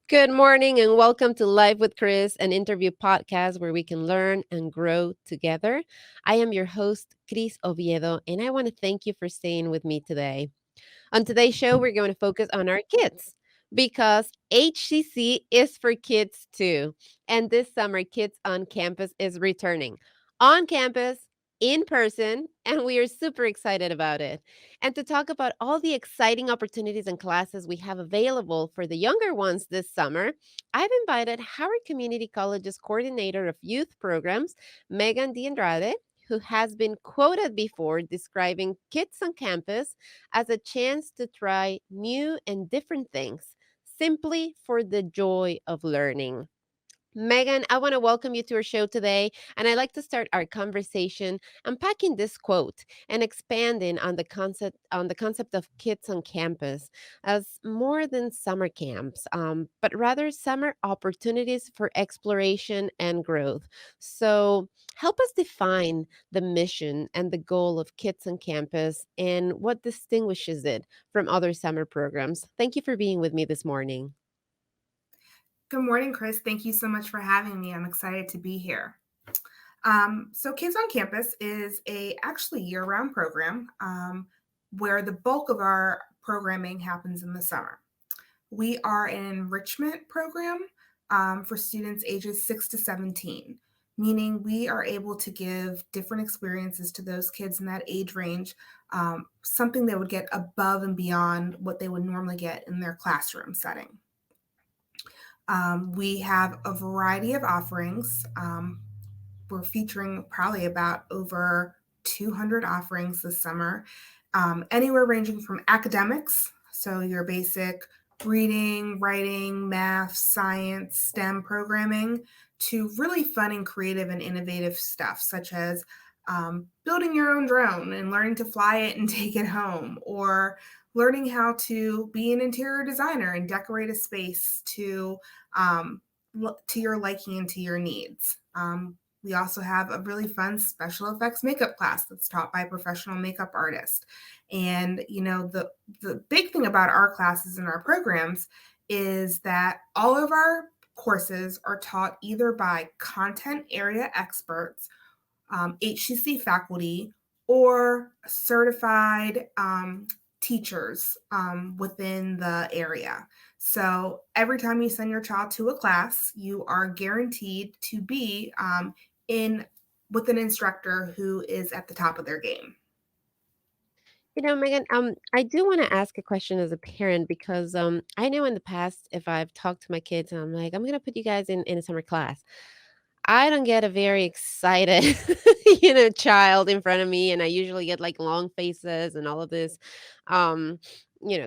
Good morning and welcome to Live with Chris, an interview podcast where we can learn and grow together. I am your host, Chris Oviedo, and I want to thank you for staying with me today. On today's show, we're going to focus on our kids because HCC is for kids too. And this summer, Kids on Campus is returning on campus, in person, and we are super excited about it. And to talk about all the exciting opportunities and classes we have available for the younger ones this summer, I've invited Howard Community College's coordinator of youth programs, Megan DeAndrade, who has been quoted before describing kids on campus as a chance to try new and different things simply for the joy of learning. Megan, I want to welcome you to our show today, and I'd like to start our conversation unpacking this quote and expanding on the concept of kids on campus as more than summer camps, but rather summer opportunities for exploration and growth. So, help us define the mission and the goal of Kids on Campus and what distinguishes it from other summer programs. Thank you for being with me this morning. Good morning, Chris. Thank you so much for having me. I'm excited to be here. So Kids on Campus is a actually year-round program where the bulk of our programming happens in the summer. We are an enrichment program for students ages 6 to 17, meaning we are able to give different experiences to those kids in that age range, something they would get above and beyond what they would normally get in their classroom setting. We have a variety of offerings. We're featuring probably about over 200 offerings this summer, anywhere ranging from academics, so your basic reading, writing, math, science, STEM programming, to really fun and creative and innovative stuff, such as building your own drone and learning to fly it and take it home, or learning how to be an interior designer and decorate a space um, to your liking and to your needs. We also have a really fun special effects makeup class that's taught by a professional makeup artist. And the big thing about our classes and our programs is that all of our courses are taught either by content area experts, HCC faculty, or certified teachers within the area. So every time you send your child to a class, you are guaranteed to be in with an instructor who is at the top of their game. Megan, I do want to ask a question as a parent because I know in the past if I've talked to my kids and I'm like, I'm gonna put you guys in a summer class, I don't get a very excited, child in front of me, and I usually get like long faces and all of this, um,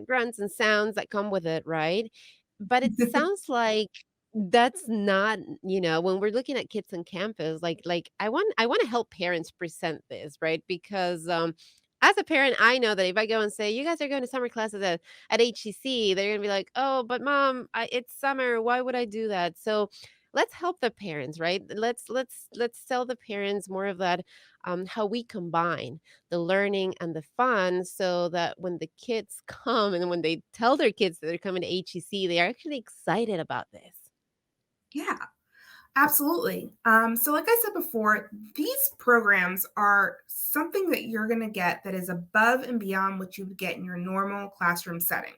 grunts and sounds that come with it, right? But it sounds like that's not, when we're looking at kids on campus, like I want to help parents present this, right? Because as a parent, I know that if I go and say, "You guys are going to summer classes at HCC," they're gonna be like, "Oh, but mom, it's summer. Why would I do that?" So let's help the parents, right? Let's tell the parents more of that, how we combine the learning and the fun so that when the kids come and when they tell their kids that they're coming to HEC, they're actually excited about this. Yeah, absolutely. So, like I said before, these programs are something that you're going to get that is above and beyond what you would get in your normal classroom setting.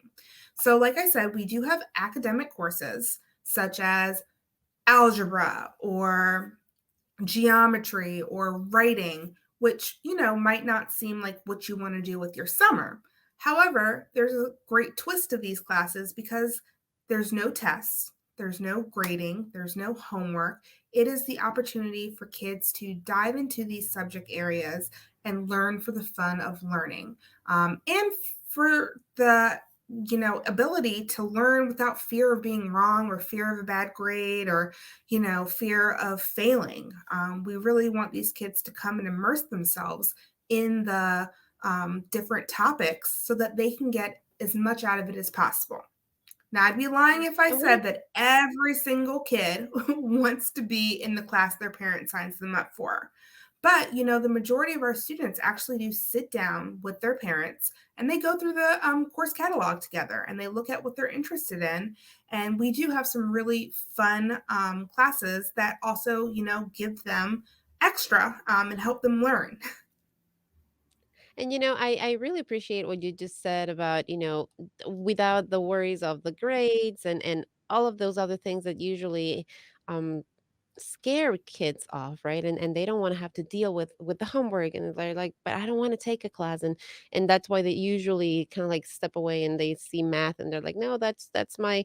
So, like I said, we do have academic courses such as algebra or geometry or writing, which, might not seem like what you want to do with your summer. However, there's a great twist to these classes because there's no tests, there's no grading, there's no homework. It is the opportunity for kids to dive into these subject areas and learn for the fun of learning, and for the ability to learn without fear of being wrong or fear of a bad grade or fear of failing. We really want these kids to come and immerse themselves in the different topics so that they can get as much out of it as possible. Now, I'd be lying if I And what said that every single kid wants to be in the class their parent signs them up for. But, the majority of our students actually do sit down with their parents and they go through the course catalog together and they look at what they're interested in. And we do have some really fun classes that also, give them extra and help them learn. And I really appreciate what you just said about, without the worries of the grades and all of those other things that usually um scare kids off, right? And they don't want to have to deal with the homework, and they're like, but I don't want to take a class. And that's why they usually kind of like step away and they see math and they're like, no, that's my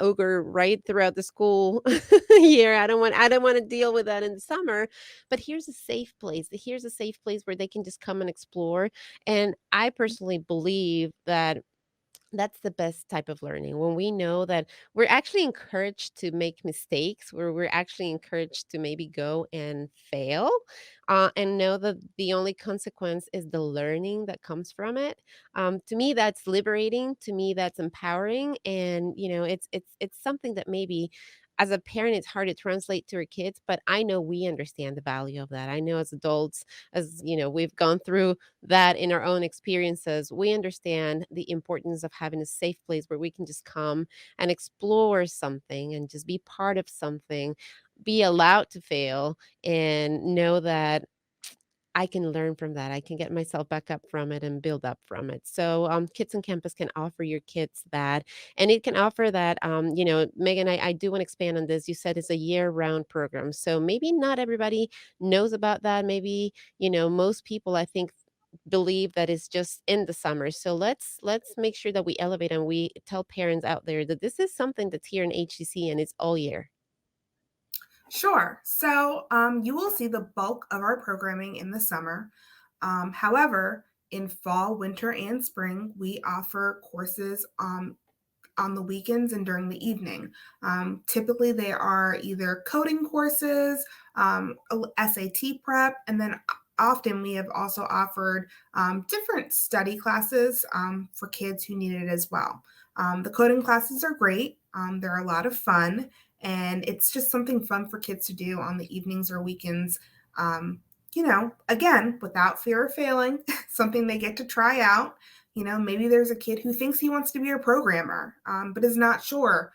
ogre right throughout the school year. I don't want to deal with that in the summer. But here's a safe place where they can just come and explore. And I personally believe that that's the best type of learning when we know that we're actually encouraged to make mistakes, where we're actually encouraged to maybe go and fail, and know that the only consequence is the learning that comes from it. To me, that's liberating. To me, that's empowering, and it's something that maybe as a parent it's hard to translate to our kids, but I know we understand the value of that. I know as adults, as we've gone through that in our own experiences, we understand the importance of having a safe place where we can just come and explore something and just be part of something, be allowed to fail, and know that I can learn from that. I can get myself back up from it and build up from it. So, Kids on Campus can offer your kids that, and it can offer that. Megan, I do want to expand on this. You said it's a year-round program, so maybe not everybody knows about that. Maybe most people, I think, believe that it's just in the summer. So let's make sure that we elevate and we tell parents out there that this is something that's here in HCC and it's all year. Sure. So you will see the bulk of our programming in the summer. However, in fall, winter, and spring, we offer courses on the weekends and during the evening. Typically, they are either coding courses, SAT prep, and then often we have also offered different study classes for kids who need it as well. The coding classes are great. They're a lot of fun, and it's just something fun for kids to do on the evenings or weekends. Again, without fear of failing, something they get to try out. Maybe there's a kid who thinks he wants to be a programmer, but is not sure,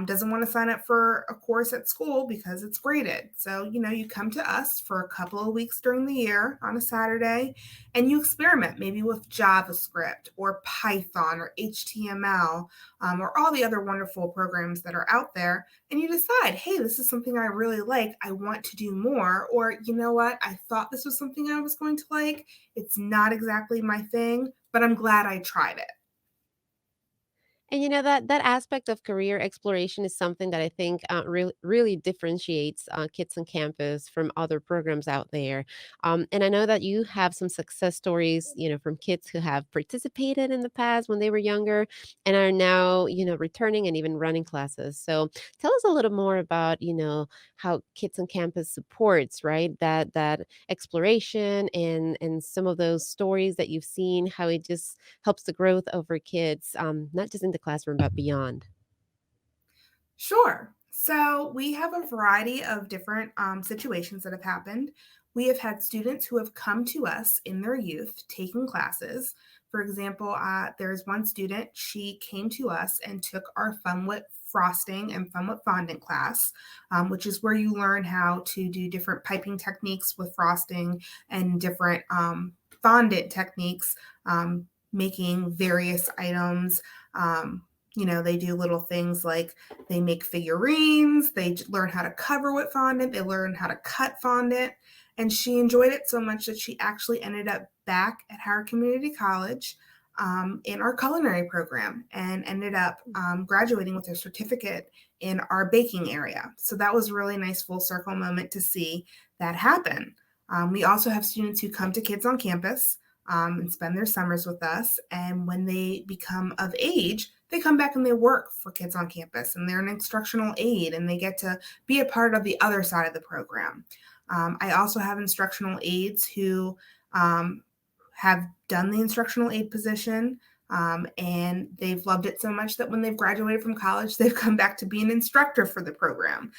doesn't want to sign up for a course at school because it's graded. So, you come to us for a couple of weeks during the year on a Saturday and you experiment maybe with JavaScript or Python or HTML, or all the other wonderful programs that are out there. And you decide, hey, this is something I really like. I want to do more. Or, you know what? I thought this was something I was going to like. It's not exactly my thing, but I'm glad I tried it. And that aspect of career exploration is something that I think really differentiates Kids on Campus from other programs out there. And I know that you have some success stories, from kids who have participated in the past when they were younger and are now, returning and even running classes. So tell us a little more about, how Kids on Campus supports, right, that exploration and some of those stories that you've seen, how it just helps the growth of our kids, not just in the classroom, but beyond. Sure. So we have a variety of different situations that have happened. We have had students who have come to us in their youth taking classes. For example, there's one student, she came to us and took our Funwit frosting and Funwit fondant class, which is where you learn how to do different piping techniques with frosting and different fondant techniques, making various items. They do little things like they make figurines, they learn how to cover with fondant, they learn how to cut fondant. And she enjoyed it so much that she actually ended up back at Howard Community College in our culinary program and ended up graduating with her certificate in our baking area. So that was a really nice full circle moment to see that happen. We also have students who come to Kids on Campus and spend their summers with us. And when they become of age, they come back and they work for Kids on Campus and they're an instructional aide and they get to be a part of the other side of the program. I also have instructional aides who have done the instructional aide position. And they've loved it so much that when they've graduated from college, they've come back to be an instructor for the program.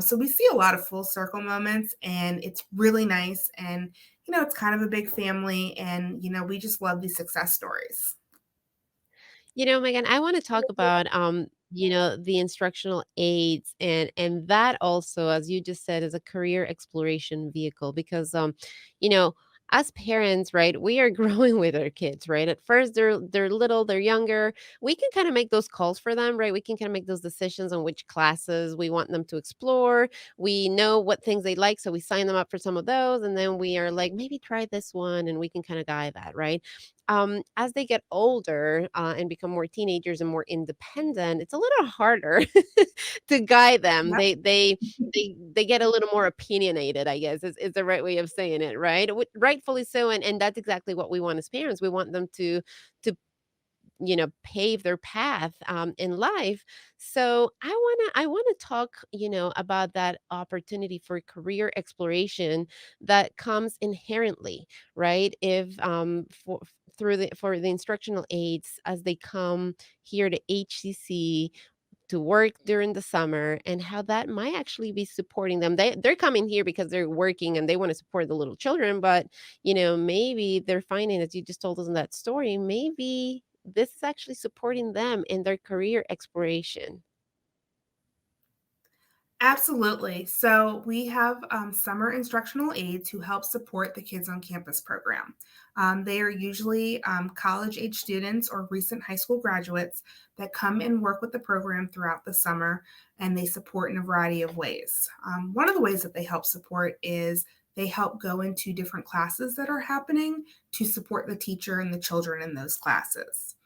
So we see a lot of full circle moments, and it's really nice. And, it's kind of a big family, and, we just love these success stories. Megan, I want to talk about the instructional aids and that also, as you just said, is a career exploration vehicle because you know, as parents, right, we are growing with our kids, right? At first they're little, they're younger. We can kind of make those calls for them, right? We can kind of make those decisions on which classes we want them to explore. We know what things they like, so we sign them up for some of those, and then we are like, maybe try this one, and we can kind of guide that, right? As they get older and become more teenagers and more independent, it's a little harder to guide them. Yep. They get a little more opinionated, I guess is the right way of saying it, right? Rightfully so, and that's exactly what we want as parents. We want them to pave their path in life. So I want to talk about that opportunity for career exploration that comes inherently, right? If through the for the instructional aides as they come here to HCC to work during the summer, and how that might actually be supporting them. They're coming here because they're working and they want to support the little children, but maybe they're finding, as you just told us in that story, maybe this is actually supporting them in their career exploration. Absolutely. So we have summer instructional aides who help support the Kids on Campus program. They are usually college age students or recent high school graduates that come and work with the program throughout the summer, and they support in a variety of ways. One of the ways that they help support is they help go into different classes that are happening to support the teacher and the children in those classes.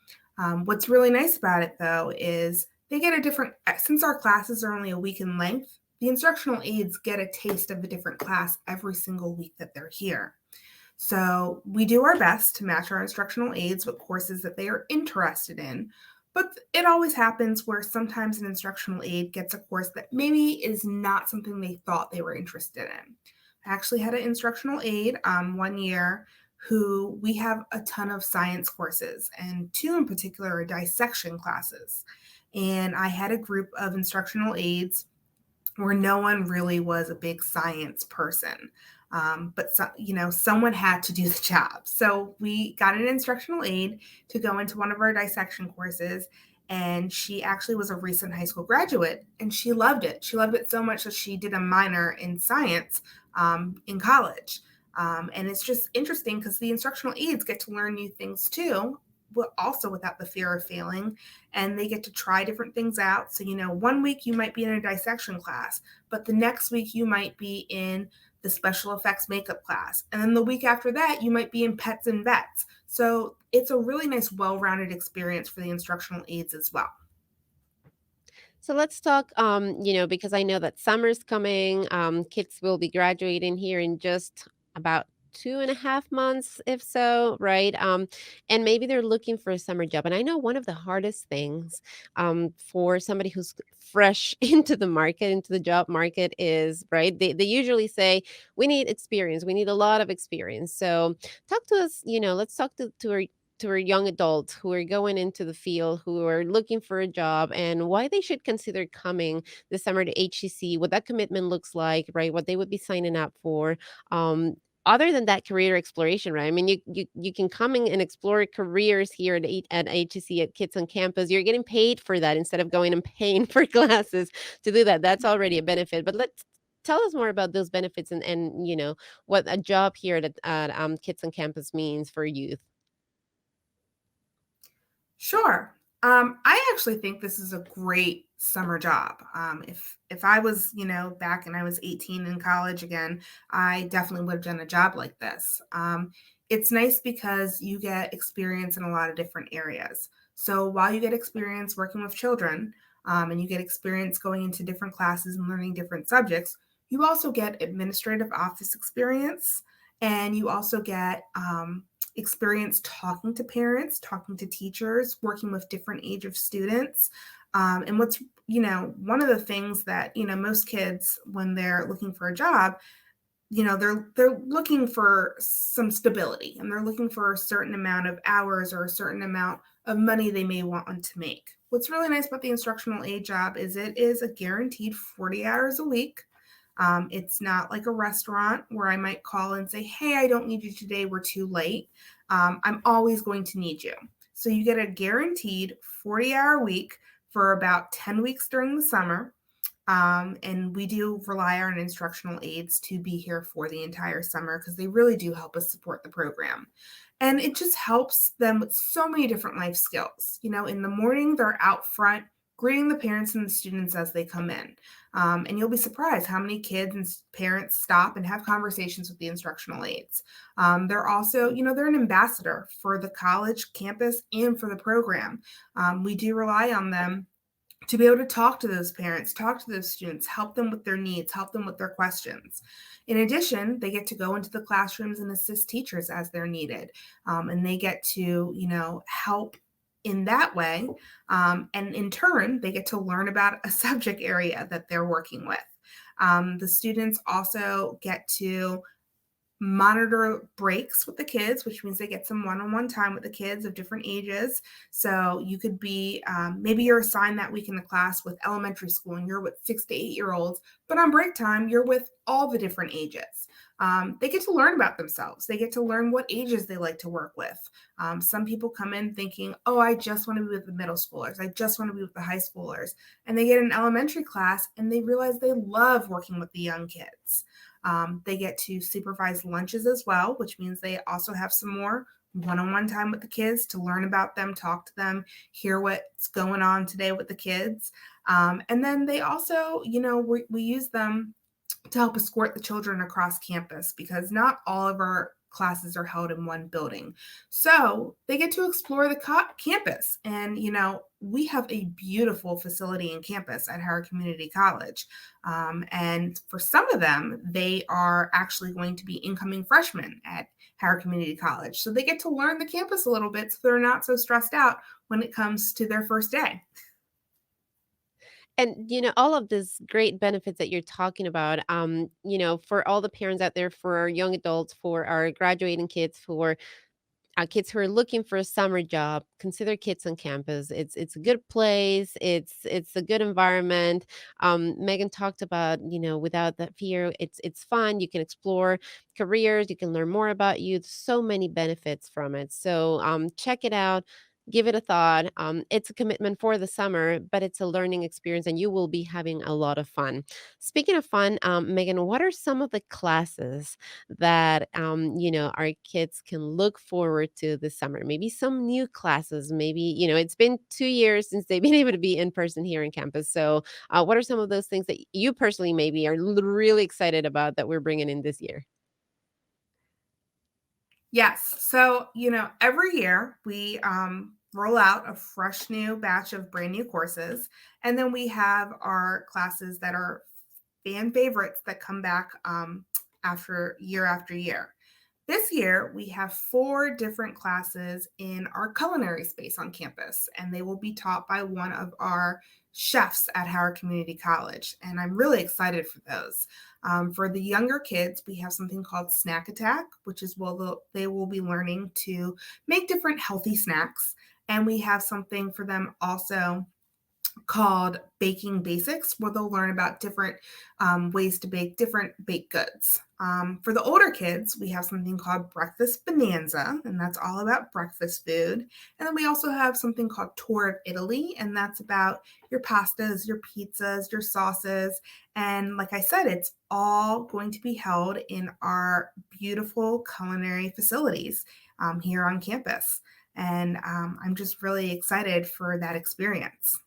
What's really nice about it, though, is they get a different, since our classes are only a week in length, the instructional aides get a taste of a different class every single week that they're here. So we do our best to match our instructional aides with courses that they are interested in. But it always happens where sometimes an instructional aide gets a course that maybe is not something they thought they were interested in. I actually had an instructional aide one year who we have a ton of science courses, and two in particular are dissection classes. And I had a group of instructional aides where no one really was a big science person. But someone had to do the job. So we got an instructional aide to go into one of our dissection courses, and she actually was a recent high school graduate, and she loved it. She loved it so much that she did a minor in science in college. And it's just interesting because the instructional aides get to learn new things too, but also without the fear of failing. And they get to try different things out. So, one week you might be in a dissection class, but the next week you might be in the special effects makeup class. And then the week after that, you might be in pets and vets. So it's a really nice, well-rounded experience for the instructional aides as well. So let's talk, because I know that summer's coming. Kids will be graduating here in just about 2.5 months, if so, right? And maybe they're looking for a summer job. And I know one of the hardest things for somebody who's fresh into the market, into the job market is, right? They usually say, we need experience. We need a lot of experience. So talk to us, let's talk to our young adults who are going into the field, who are looking for a job, and why they should consider coming this summer to HCC, what that commitment looks like, right? What they would be signing up for. Um, Other than that career exploration, right? I mean, you can come in and explore careers here at HCC at Kids on Campus. You're getting paid for that instead of going and paying for classes to do that. That's already a benefit. But let's tell us more about those benefits and what a job here at Kids on Campus means for youth. Sure. I actually think this is a great summer job. If I was, back and I was 18 in college again, I definitely would have done a job like this. It's nice because you get experience in a lot of different areas. So while you get experience working with children, and you get experience going into different classes and learning different subjects, you also get administrative office experience, and you also get experience talking to parents, talking to teachers, working with different age of students. And what's, one of the things that, most kids, when they're looking for a job, they're looking for some stability, and they're looking for a certain amount of hours or a certain amount of money they may want to make. What's really nice about the instructional aid job is it is a guaranteed 40 hours a week. It's not like a restaurant where I might call and say, hey, I don't need you today. We're too late. I'm always going to need you. So you get a guaranteed 40-hour week for about 10 weeks during the summer. And we do rely on instructional aides to be here for the entire summer because they really do help us support the program. And it just helps them with so many different life skills. You know, in the morning, they're out front greeting the parents and the students as they come in. And you'll be surprised how many kids and parents stop and have conversations with the instructional aides. They're also, you know, they're an ambassador for the college campus and for the program. We do rely on them to be able to talk to those parents, talk to those students, help them with their needs, help them with their questions. In addition, they get to go into the classrooms and assist teachers as they're needed. And they get to, you know, help in that way. And in turn, they get to learn about a subject area that they're working with. The students also get to monitor breaks with the kids, which means they get some one-on-one time with the kids of different ages. So you could be, maybe you're assigned that week in the class with elementary school and you're with 6 to 8 year olds, but on break time, you're with all the different ages. They get to learn about themselves. They get to learn what ages they like to work with. Some people come in thinking, oh, I just want to be with the middle schoolers. I just want to be with the high schoolers. And they get an elementary class and they realize they love working with the young kids. They get to supervise lunches as well, which means they also have some more one-on-one time with the kids to learn about them, talk to them, hear what's going on today with the kids. And then they also, you know, we use them to help escort the children across campus because not all of our classes are held in one building. So they get to explore the campus. And, you know, we have a beautiful facility in campus at Howard Community College. And for some of them, they are actually going to be incoming freshmen at Howard Community College. So they get to learn the campus a little bit so they're not so stressed out when it comes to their first day. And, all of these great benefits that you're talking about, for all the parents out there, for our young adults, for our graduating kids, for kids who are looking for a summer job, consider Kids on Campus. It's a good place. It's a good environment. Megan talked about, without that fear, it's fun. You can explore careers. You can learn more about you. So many benefits from it. So check it out. Give it a thought. It's a commitment for the summer, but it's a learning experience, and you will be having a lot of fun. Speaking of fun, Megan, what are some of the classes that our kids can look forward to this summer? Maybe some new classes. Maybe it's been 2 years since they've been able to be in person here in campus. So, what are some of those things that you personally maybe are really excited about that we're bringing in this year? Yes. So, you know, every year we roll out a fresh new batch of brand new courses. And then we have our classes that are fan favorites that come back after year. This year, we have 4 different classes in our culinary space on campus, and they will be taught by one of our chefs at Howard Community College. And I'm really excited for those. For the younger kids, we have something called Snack Attack, which is they will be learning to make different healthy snacks. And we have something for them also called Baking Basics, where they'll learn about different ways to bake different baked goods. For the older kids, we have something called Breakfast Bonanza, and that's all about breakfast food. And then we also have something called Tour of Italy, and that's about your pastas, your pizzas, your sauces. And like I said, it's all going to be held in our beautiful culinary facilities here on campus. And I'm just really excited for that experience.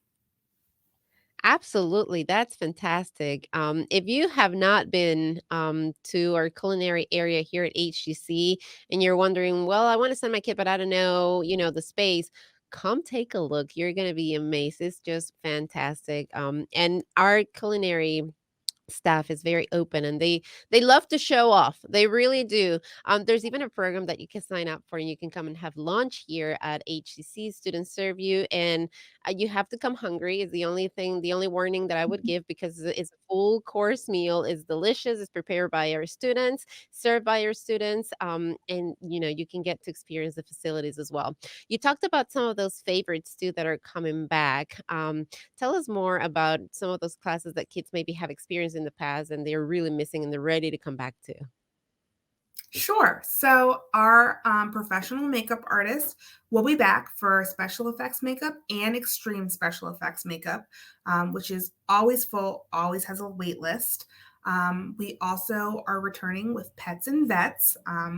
Absolutely, that's fantastic. If you have not been to our culinary area here at HGC and you're wondering, well, I want to send my kid, but I don't know, the space, come take a look. You're going to be amazed. It's just fantastic. And our culinary staff is very open, and they love to show off. They really do. There's even a program that you can sign up for, and you can come and have lunch here at HCC. Students serve you, and you have to come hungry. Is the only thing, the only warning that I would give, because it's a full course meal. It's delicious. It's prepared by our students, served by our students, and you can get to experience the facilities as well. You talked about some of those favorites too that are coming back. Tell us more about some of those classes that kids maybe have experienced in the past and they're really missing and they're ready to come back to. Sure. So, our professional makeup artist will be back for special effects makeup and extreme special effects makeup, which is always full, always has a wait list. We also are returning with pets and vets,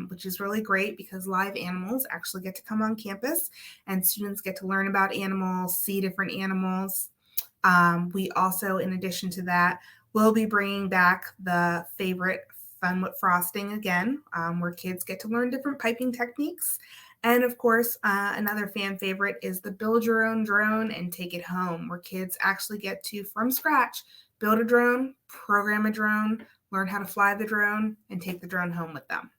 which is really great because live animals actually get to come on campus and students get to learn about animals, see different animals. We also, in addition to that, will be bringing back the favorite Fun with Frosting again, where kids get to learn different piping techniques. And of course, another fan favorite is the Build Your Own Drone and Take It Home, where kids actually get to, from scratch, build a drone, program a drone, learn how to fly the drone, and take the drone home with them.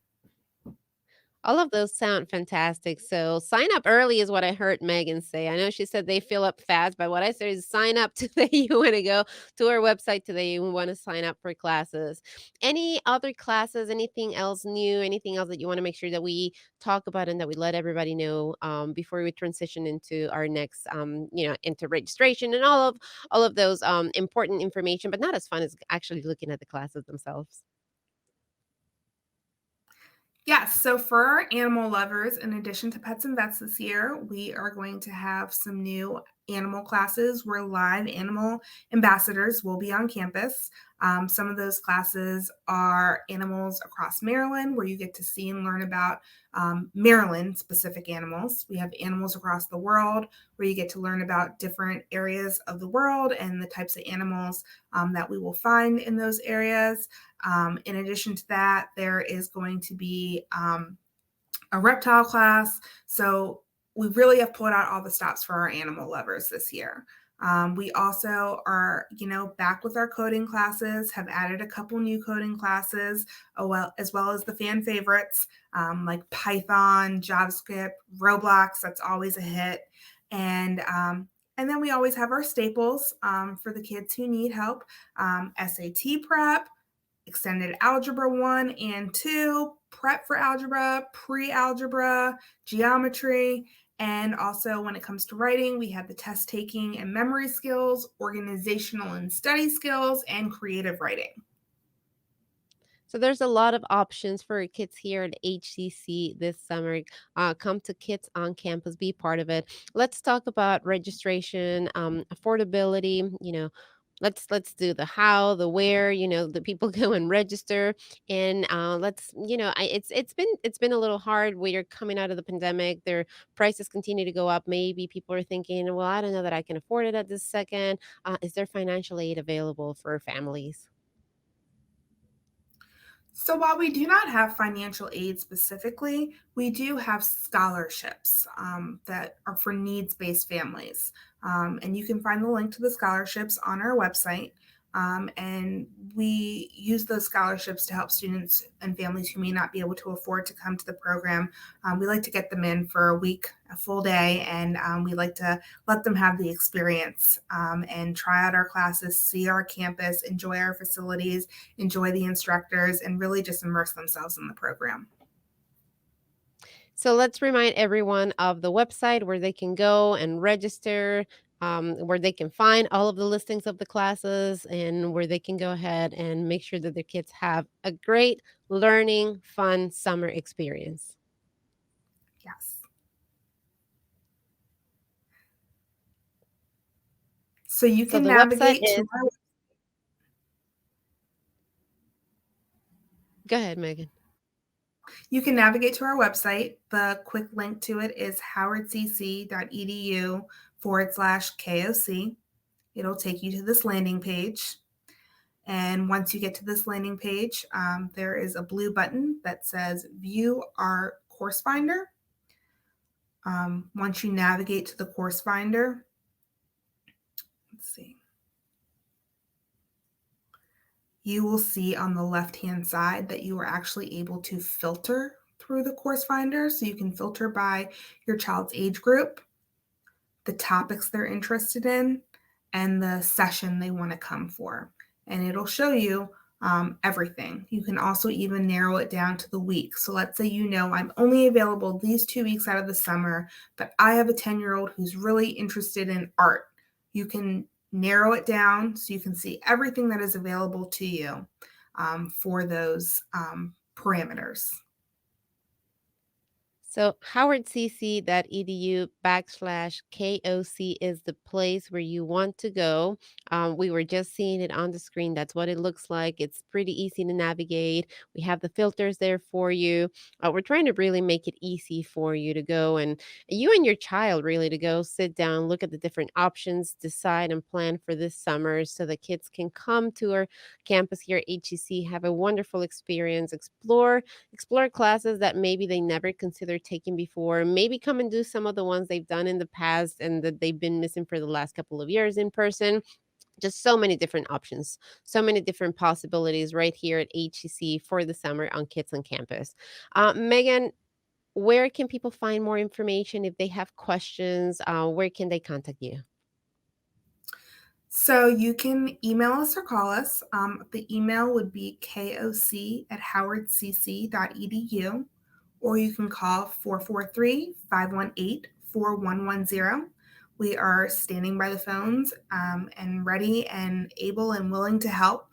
All of those sound fantastic. So sign up early is what I heard Megan say. I know she said they fill up fast, but what I said is sign up today. You want to go to our website today. You want to sign up for classes. Any other classes? Anything else new? Anything else that you want to make sure that we talk about and that we let everybody know before we transition into our next, into registration and all of those important information, but not as fun as actually looking at the classes themselves. Yes, so for our animal lovers, in addition to pets and vets this year, we are going to have some new animal classes where live animal ambassadors will be on campus. Some of those classes are animals across Maryland, where you get to see and learn about Maryland specific animals. We have animals across the world, where you get to learn about different areas of the world and the types of animals that we will find in those areas. In addition to that, there is going to be a reptile class. So we really have pulled out all the stops for our animal lovers this year. We also are, back with our coding classes, have added a couple new coding classes, as well as the fan favorites like Python, JavaScript, Roblox. That's always a hit. And then we always have our staples for the kids who need help, SAT prep, extended algebra 1 and 2, prep for algebra, pre-algebra, geometry, and also when it comes to writing, we have the test taking and memory skills, organizational and study skills, and creative writing. So there's a lot of options for kids here at HCC this summer. Come to Kids on Campus, be part of it. Let's talk about registration, affordability. Let's do the how, the where. The people go and register, and let's. It's been a little hard. We're coming out of the pandemic. Their prices continue to go up. Maybe people are thinking, well, I don't know that I can afford it at this second. Is there financial aid available for families? So while we do not have financial aid specifically, we do have scholarships that are for needs-based families. And you can find the link to the scholarships on our website. And we use those scholarships to help students and families who may not be able to afford to come to the program. We like to get them in for a week, a full day, and we like to let them have the experience and try out our classes, see our campus, enjoy our facilities, enjoy the instructors, and really just immerse themselves in the program. So let's remind everyone of the website where they can go and register, where they can find all of the listings of the classes, and where they can go ahead and make sure that their kids have a great learning, fun summer experience. Yes. So you So can the website navigate to is, our go ahead, Megan. You can navigate to our website. The quick link to it is howardcc.edu/KOC. It'll take you to this landing page. And once you get to this landing page, there is a blue button that says View Our Course Finder. Once you navigate to the course finder, let's see. you will see on the left-hand side that you are actually able to filter through the course finder. So you can filter by your child's age group, the topics they're interested in, and the session they want to come for. And it'll show you everything. You can also even narrow it down to the week. So let's say I'm only available these 2 weeks out of the summer, but I have a 10-year-old who's really interested in art. You can narrow it down so you can see everything that is available to you for those parameters. So howardcc.edu/KOC is the place where you want to go. We were just seeing it on the screen. That's what it looks like. It's pretty easy to navigate. We have the filters there for you. We're trying to really make it easy for you to go, and you and your child really to go sit down, look at the different options, decide and plan for this summer so the kids can come to our campus here at HEC, have a wonderful experience, explore classes that maybe they never considered taking before, maybe come and do some of the ones they've done in the past and that they've been missing for the last couple of years in person. Just so many different options, so many different possibilities right here at HEC for the summer on Kids on Campus. Megan, where can people find more information if they have questions? Where can they contact you? So you can email us or call us. The email would be koc@howardcc.edu, or you can call 443-518-4110. We are standing by the phones and ready and able and willing to help.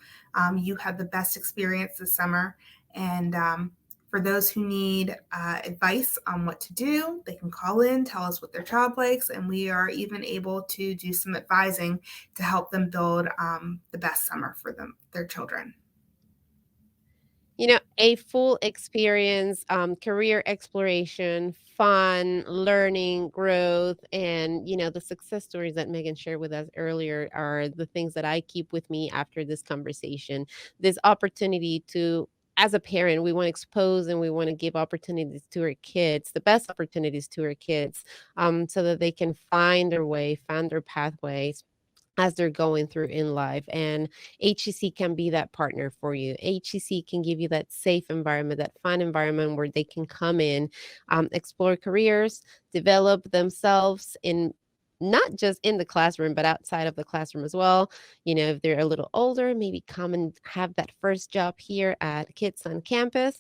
You have the best experience this summer. And for those who need advice on what to do, they can call in, tell us what their child likes, and we are even able to do some advising to help them build the best summer for their children. A full experience, career exploration, fun, learning, growth, and, the success stories that Megan shared with us earlier are the things that I keep with me after this conversation. This opportunity to, as a parent, we want to expose and we want to give opportunities to our kids, the best opportunities to our kids, so that they can find their way, find their pathways as they're going through in life. And HEC can be that partner for you. HEC can give you that safe environment, that fun environment where they can come in, explore careers, develop themselves in not just in the classroom, but outside of the classroom as well. If they're a little older, maybe come and have that first job here at Kids on Campus.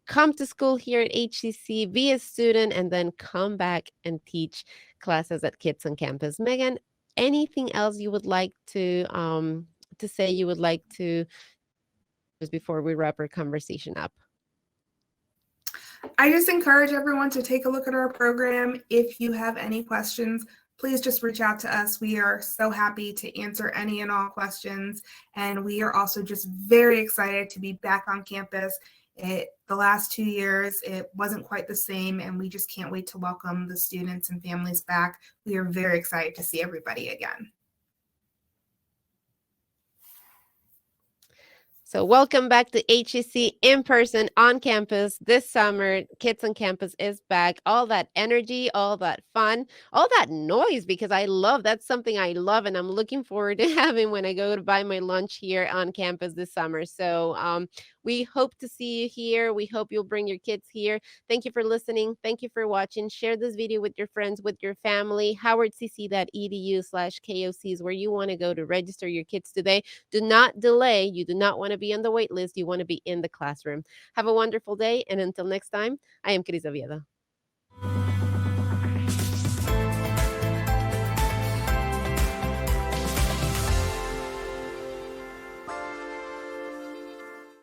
Come to school here at HEC, be a student, and then come back and teach classes at Kids on Campus. Megan, anything else you would like to say you would like to just before we wrap our conversation up? I just encourage everyone to take a look at our program. If you have any questions, please just reach out to us. We are so happy to answer any and all questions. And we are also just very excited to be back on campus. The last 2 years, it wasn't quite the same, and we just can't wait to welcome the students and families back. We are very excited to see everybody again. So welcome back to HEC in person on campus this summer. Kids on Campus is back. All that energy, all that fun, all that noise, because that's something I love and I'm looking forward to having when I go to buy my lunch here on campus this summer. So we hope to see you here. We hope you'll bring your kids here. Thank you for listening. Thank you for watching. Share this video with your friends, with your family. howardcc.edu/KOC is where you want to go to register your kids today. Do not delay. You do not want to be on the wait list. You want to be in the classroom. Have a wonderful day. And until next time, I am Cris Oviedo.